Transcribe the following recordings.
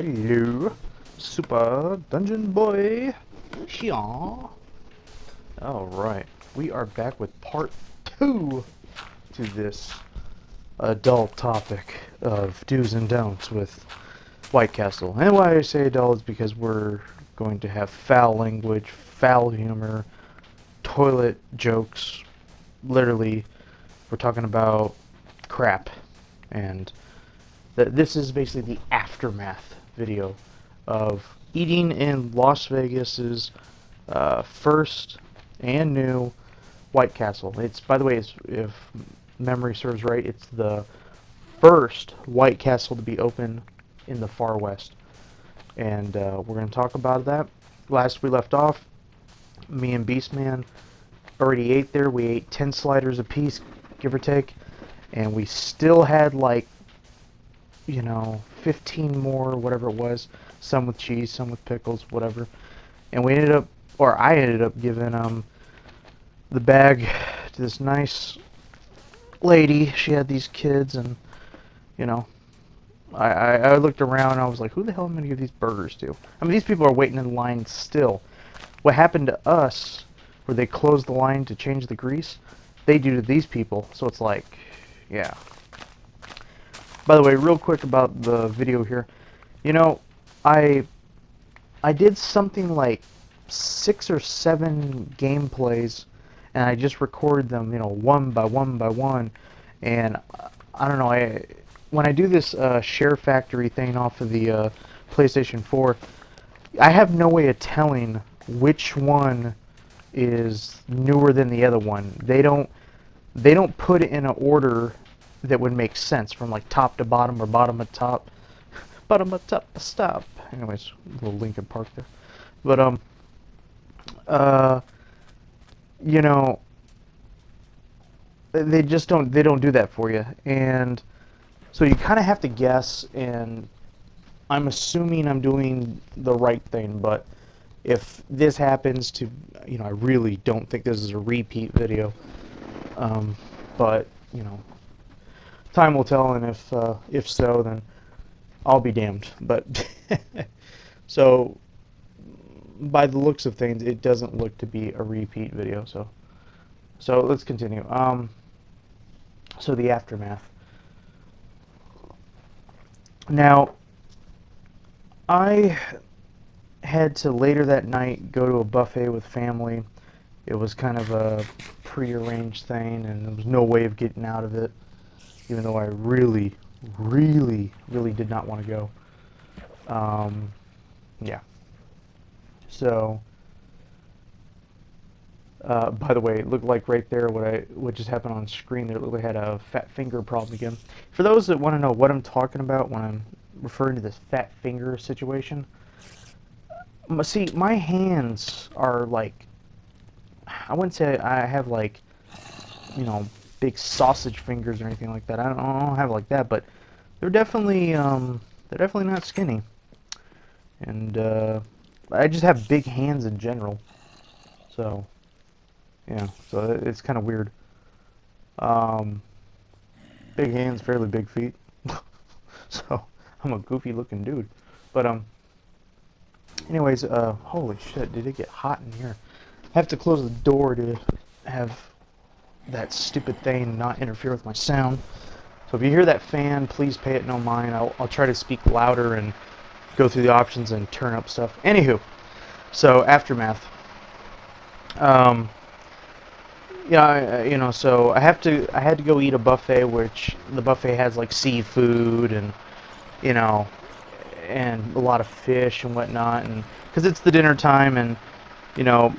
Hello, Super Dungeon Boy. Here. Alright, we are back with part 2 to this adult topic of do's and don'ts with White Castle. And why I say adult is because we're going to have foul language, foul humor, toilet jokes. Literally, we're talking about crap. And this is basically the aftermath video of eating in Las Vegas's first and new White Castle. It's, by the way, if memory serves right, it's the first White Castle to be open in the Far West. And we're going to talk about that. Last we left off, me and Beastman already ate there. We ate 10 sliders apiece, give or take. And we still had, like, 15 more, whatever it was. Some with cheese, some with pickles, whatever. And we ended up, or I ended up giving the bag to this nice lady. She had these kids, and I looked around and I was like, who the hell am I going to give these burgers to? I mean, these people are waiting in line still. What happened to us, where they closed the line to change the grease, they do to these people. So it's like, yeah. By the way, real quick about the video here. I did something like 6 or 7 gameplays, and I just recorded them, one by one by one. And I don't know, when I do this SHAREfactory thing off of the PlayStation 4, I have no way of telling which one is newer than the other one. They don't put it in an order that would make sense, from like top to bottom or bottom to top. Bottom to top to stop. Anyways, a little Linkin Park there. But they just don't do that for you. And so you kind of have to guess, and I'm assuming I'm doing the right thing, but if this happens to, I really don't think this is a repeat video. But time will tell, and if so, then I'll be damned. But so by the looks of things, it doesn't look to be a repeat video. So let's continue. So the aftermath. Now, I had to later that night go to a buffet with family. It was kind of a prearranged thing, and there was no way of getting out of it, even though I really, really, really did not want to go. Yeah. So, by the way, it looked like right there what just happened on screen there, it looked like I had a fat finger problem again. For those that want to know what I'm talking about when I'm referring to this fat finger situation, see, my hands are like, I wouldn't say I have like, big sausage fingers or anything like that. I don't have like that, but they're definitely not skinny. And I just have big hands in general. So yeah, so it's kind of weird. Big hands, fairly big feet. So I'm a goofy looking dude. But anyways, holy shit, did it get hot in here? I have to close the door to have that stupid thing not interfere with my sound. So if you hear that fan, please pay it no mind. I'll try to speak louder and go through the options and turn up stuff. Anywho, so aftermath. Yeah, so I had to go eat a buffet, which the buffet has like seafood and and a lot of fish and whatnot, and because it's the dinner time, and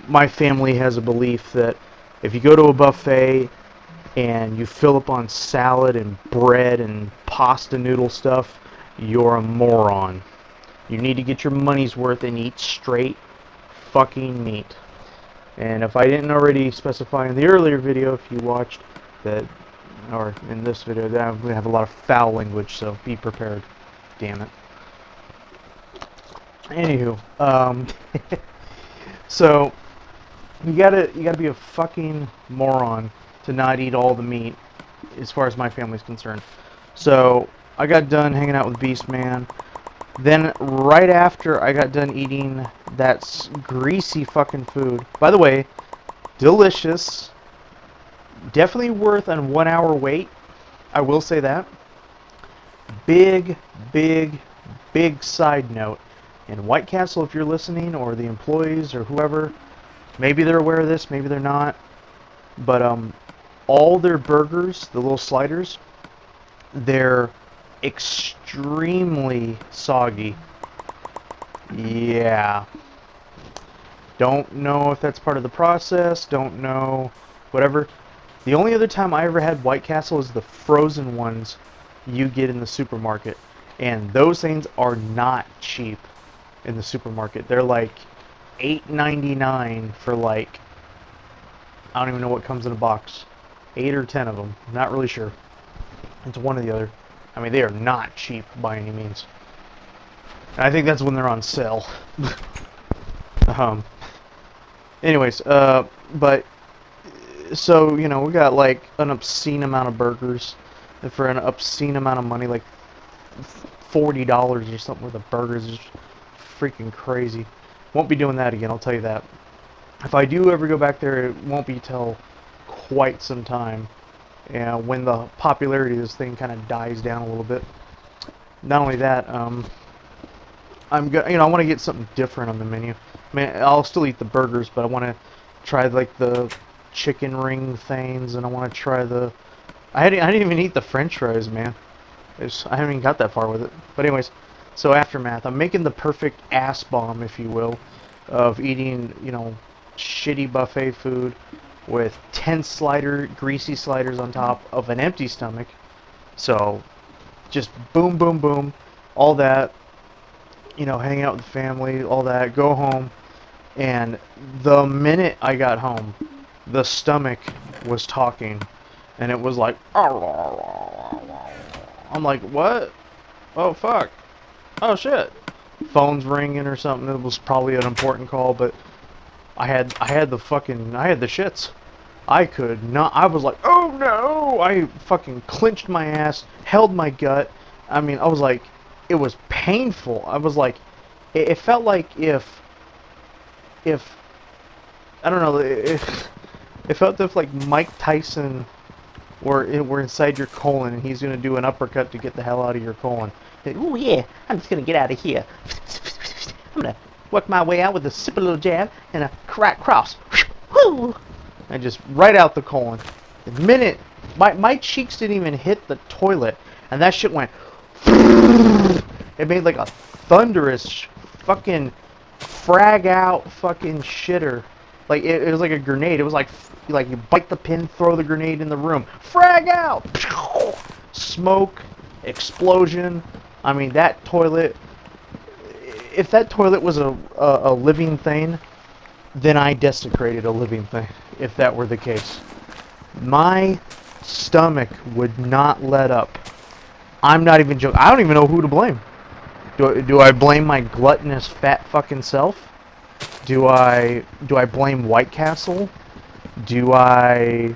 my family has a belief that if you go to a buffet and you fill up on salad and bread and pasta noodle stuff, you're a moron. You need to get your money's worth and eat straight fucking meat. And if I didn't already specify in the earlier video, if you watched that, or in this video, that I'm going to have a lot of foul language, so be prepared. Damn it. Anywho, so you gotta be a fucking moron to not eat all the meat, as far as my family's concerned. So I got done hanging out with Beastman. Then right after I got done eating that greasy fucking food. By the way, delicious. Definitely worth a 1 hour wait. I will say that. Big, big, big side note. In White Castle, if you're listening, or the employees or whoever, maybe they're aware of this, maybe they're not. But all their burgers, the little sliders, they're extremely soggy. Yeah. Don't know if that's part of the process. Don't know. Whatever. The only other time I ever had White Castle is the frozen ones you get in the supermarket. And those things are not cheap in the supermarket. They're like $8.99 for like, I don't even know what comes in a box. 8 or 10 of them. Not really sure. It's one or the other. I mean, they are not cheap by any means. And I think that's when they're on sale. um. Anyways, but so you know, we got like an obscene amount of burgers for an obscene amount of money, like $40 or something worth of burgers. Is freaking crazy. Won't be doing that again, I'll tell you that. If I do ever go back there, it won't be till quite some time. And when the popularity of this thing kind of dies down a little bit. Not only that, I want to get something different on the menu. I mean, I'll still eat the burgers, but I want to try like the chicken ring things, and I want to try the. I didn't even eat the French fries, man. I haven't even got that far with it. But anyways, so aftermath. I'm making the perfect ass bomb, if you will, of eating, you know, shitty buffet food with 10 greasy sliders on top of an empty stomach. So, just boom, boom, boom, all that. You know, hang out with the family, all that. Go home. And the minute I got home, the stomach was talking, and it was like, I'm like, what? Oh fuck! Oh shit! Phone's ringing or something. It was probably an important call, but I had the shits. I could not. I was like, oh no! I fucking clenched my ass, held my gut. I mean, I was like, it was painful. I was like, it felt like if I don't know, it felt if like Mike Tyson were inside your colon and he's gonna do an uppercut to get the hell out of your colon. Oh yeah, I'm just gonna get out of here. I'm gonna work my way out with a simple little jab and a right cross. Woo! And just right out the colon. The minute my cheeks didn't even hit the toilet, and that shit went. It made like a thunderous fucking frag out fucking shitter. Like it was like a grenade. It was like you bite the pin, throw the grenade in the room. Frag out! Smoke, explosion. I mean, that toilet. If that toilet was a living thing, then I desecrated a living thing. If that were the case, my stomach would not let up. I'm not even joking. I don't even know who to blame. Do I blame my gluttonous fat fucking self? Do I blame White Castle? Do I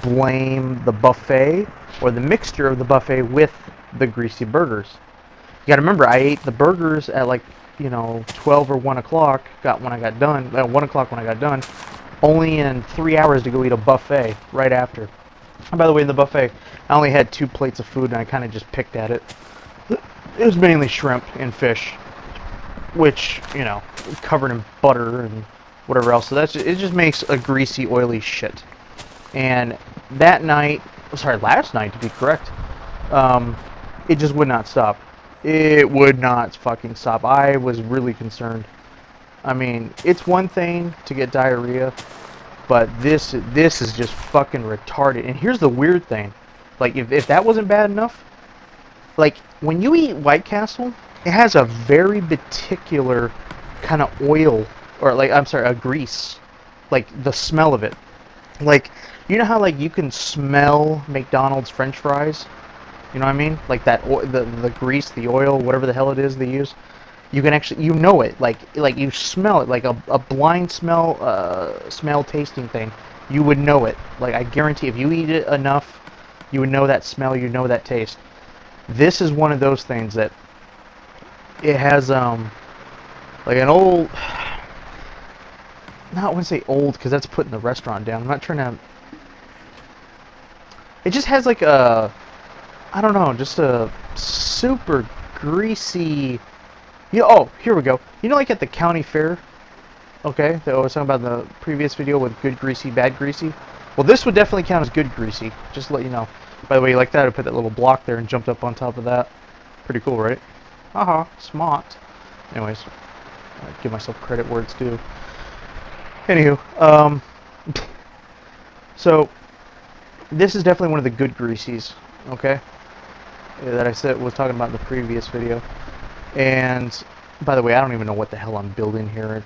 blame the buffet or the mixture of the buffet with the greasy burgers? You gotta remember, I ate the burgers at like, you know, 12 or 1 o'clock. When I got done. 1 o'clock when I got done. Only in 3 hours to go eat a buffet right after. And by the way, in the buffet, I only had 2 plates of food, and I kind of just picked at it. It was mainly shrimp and fish, which, you know, covered in butter and whatever else. So it just makes a greasy, oily shit. And that night, sorry, last night to be correct, it just would not stop. It would not fucking stop. I was really concerned. I mean, it's one thing to get diarrhea, but this is just fucking retarded. And here's the weird thing. Like, if that wasn't bad enough, like, when you eat White Castle, it has a very particular kind of oil, or like, I'm sorry, a grease. Like, the smell of it. Like, you know how, like, you can smell McDonald's French fries? You know what I mean? Like that, the grease, the oil, whatever the hell it is they use. You can actually, you know it. Like you smell it, like a blind smell tasting thing. You would know it. Like, I guarantee if you eat it enough, you would know that smell, you know that taste. This is one of those things that it has like an old, not I wouldn't say old because that's putting the restaurant down. I'm not trying to. It just has like a, I don't know, just a super greasy. You know, oh, here we go. You know, like at the county fair, okay? That I was talking about in the previous video with good greasy, bad greasy. Well, this would definitely count as good greasy. Just to let you know. By the way, you like that? I put that little block there and jumped up on top of that. Pretty cool, right? Haha, smart. Anyways, I give myself credit where it's due. Anywho, so this is definitely one of the good greasies, okay? That I said was talking about in the previous video. And by the way, I don't even know what the hell I'm building here.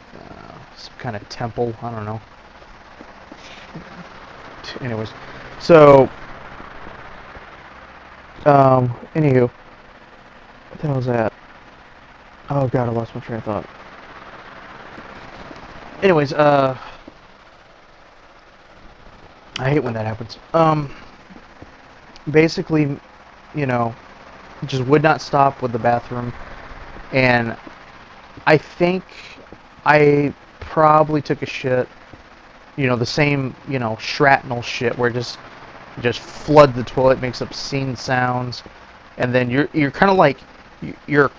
Some kind of temple. I don't know. Anyways, so anywho, what the hell was that? Oh god, I lost my train of thought. Anyways, I hate when that happens. Basically, you know, just would not stop with the bathroom, and I think I probably took a shit. You know, the same, you know, shrapnel shit where it just flood the toilet, makes obscene sounds, and then you're kind of like you're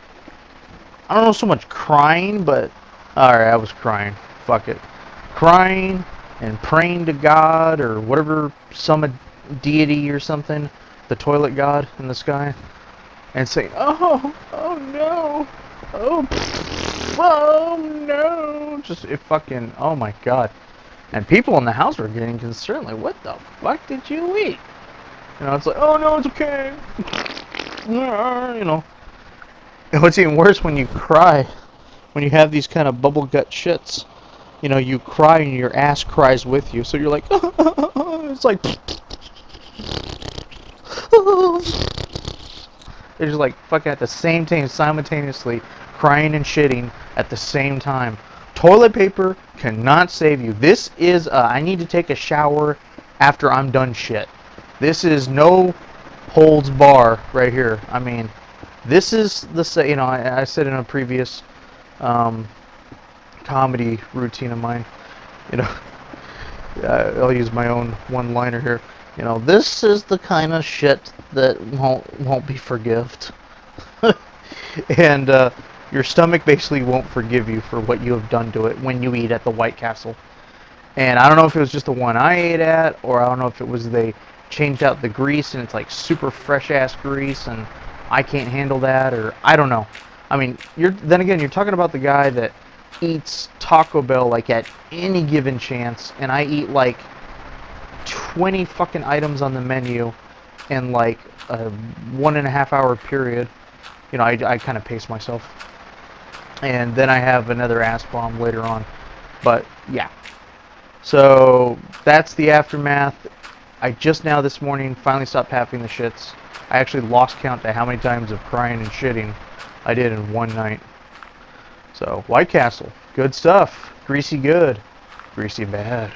I don't know so much crying, but alright, I was crying. Fuck it, crying and praying to God or whatever, some deity or something, the toilet god in the sky, and saying, oh no, oh no, just it fucking, oh my god. And people in the house were getting concerned, like, what the fuck did you eat? You know, it's like, oh no, it's okay. You know. And what's even worse, when you cry, when you have these kind of bubble gut shits, you know, you cry and your ass cries with you. So you're like, it's like, they're just like fucking at the same time, simultaneously crying and shitting at the same time. Toilet paper cannot save you. This is, I need to take a shower after I'm done shit. This is no holds bar right here. I mean, this is the, you know, I said in a previous comedy routine of mine, you know, I'll use my own one-liner here. You know, this is the kind of shit that won't be forgived. And your stomach basically won't forgive you for what you have done to it when you eat at the White Castle. And I don't know if it was just the one I ate at, or I don't know if it was they changed out the grease and it's like super fresh ass grease and I can't handle that, or I don't know. I mean, then again, you're talking about the guy that eats Taco Bell like at any given chance, and I eat like 20 fucking items on the menu in like a 1.5 hour period. You know, I kind of pace myself. And then I have another ass bomb later on. But, yeah. So, that's the aftermath. I just now this morning finally stopped having the shits. I actually lost count to how many times of crying and shitting I did in one night. So, White Castle. Good stuff. Greasy good. Greasy bad.